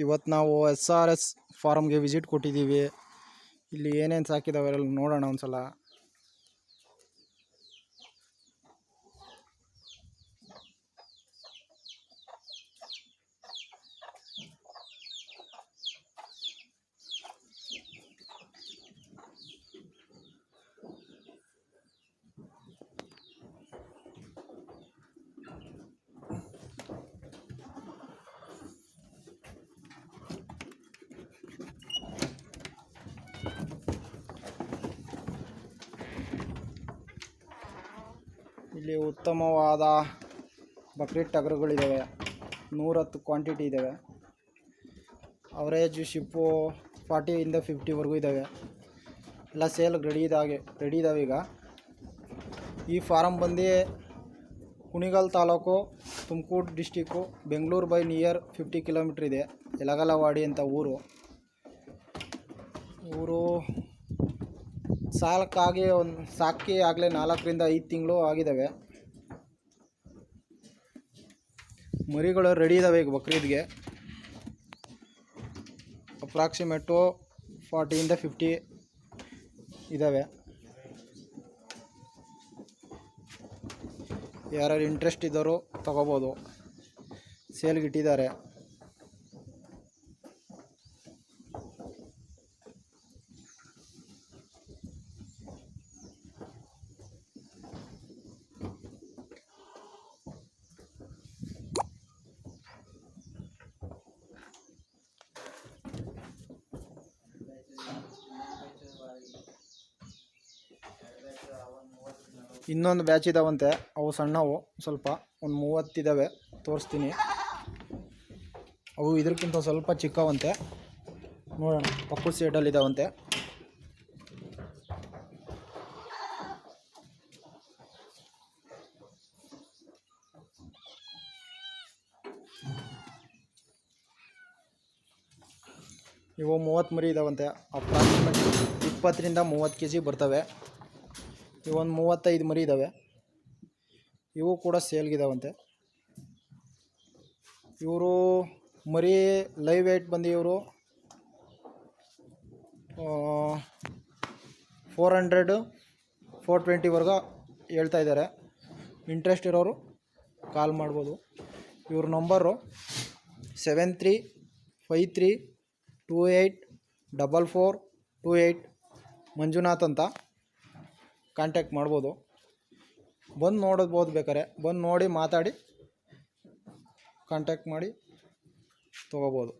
ಇವತ್ತು ನಾವು SRS ಫಾರ್ಮ್ಗೆ ವಿಸಿಟ್ ಕೊಟ್ಟಿದ್ದೀವಿ. ಇಲ್ಲಿ ಏನೇನು ಸಾಕಿದಾವೆ ಎಲ್ಲ ನೋಡೋಣ ಒಂದ್ಸಲ. ಇಲ್ಲಿ ಉತ್ತಮವಾದ ಬಕ್ರೀದ್ ಟಗರುಗಳಿದ್ದಾವೆ. 110 ಕ್ವಾಂಟಿಟಿ ಇದ್ದಾವೆ. ಅವರೇಜ್ ಶಿಪ್ಪು 40ಇಂದ 50ವರೆಗೂ ಇದ್ದಾವೆ. ಎಲ್ಲ ಸೇಲ್ಗೆ ರೆಡಿ ಇದ್ದಾವೆ ಈಗ. ಈ ಫಾರಮ್ ಬಂದು Kunigal taluk, Tumakuru district, Bengaluru by near 50 kilometre ಇದೆ. ಯಲಗಲವಾಡಿ ಅಂತ ಊರು. ಸಾಕಿ ಆಗಲೇ 4ರಿಂದ 5 ತಿಂಗಳು ಆಗಿದ್ದಾವೆ. ಮರಿಗಳು ರೆಡಿ ಇದ್ದಾವೆ ಈಗ ಬಕ್ರೀದ್ಗೆ. ಅಪ್ರಾಕ್ಸಿಮೇಟು 40ಇಂದ 50 ಇದ್ದಾವೆ. ಯಾರು ಇಂಟ್ರೆಸ್ಟ್ ಇದ್ದವರು ತಗೋಬೋದು. ಸೇಲ್ಗೆ ಇಟ್ಟಿದ್ದಾರೆ. ಇನ್ನೊಂದು ಬ್ಯಾಚ್ ಇದ್ದಾವಂತೆ. ಅವು ಸಣ್ಣವು, ಸ್ವಲ್ಪ ಒಂದು 30 ಇದ್ದಾವೆ. ತೋರಿಸ್ತೀನಿ. ಅವು ಇದಕ್ಕಿಂತ ಸ್ವಲ್ಪ ಚಿಕ್ಕವಂತೆ. ನೋಡೋಣ. ಪಕ್ಕದ ಸೈಡಲ್ಲಿ ಇದ್ದಾವಂತೆ. ಇವು 30 ಮರಿ ಇದ್ದಾವಂತೆ. ಅಪ್ರಾಕ್ಸಿಮೇಟ್ 20ರಿಂದ 30 kg ಬರ್ತವೆ. ಇವೊಂದು 35 ಮರಿ ಇದ್ದಾವೆ. ಇವು ಕೂಡ ಸೇಲ್ಗಿದ್ದಾವಂತೆ. ಇವರು ಮರಿ ಲೈವ್ ವೇಟ್ ಬಂದು ಇವರು 400-420ವರೆಗೂ ಹೇಳ್ತಾ ಇದ್ದಾರೆ. ಇಂಟ್ರೆಸ್ಟ್ ಇರೋರು ಕಾಲ್ ಮಾಡ್ಬೋದು. ಇವ್ರ ನಂಬರು 7353284428 ಮಂಜುನಾಥ್ ಅಂತ. ಕಾಂಟ್ಯಾಕ್ಟ್ ಮಾಡ್ಬೋದು. ಬಂದು ನೋಡ್ಬೋದು. ಬೇಕಾರೆ ಬಂದು ನೋಡಿ ಮಾತಾಡಿ ಕಾಂಟ್ಯಾಕ್ಟ್ ಮಾಡಿ ತೊಗೋಬೋದು.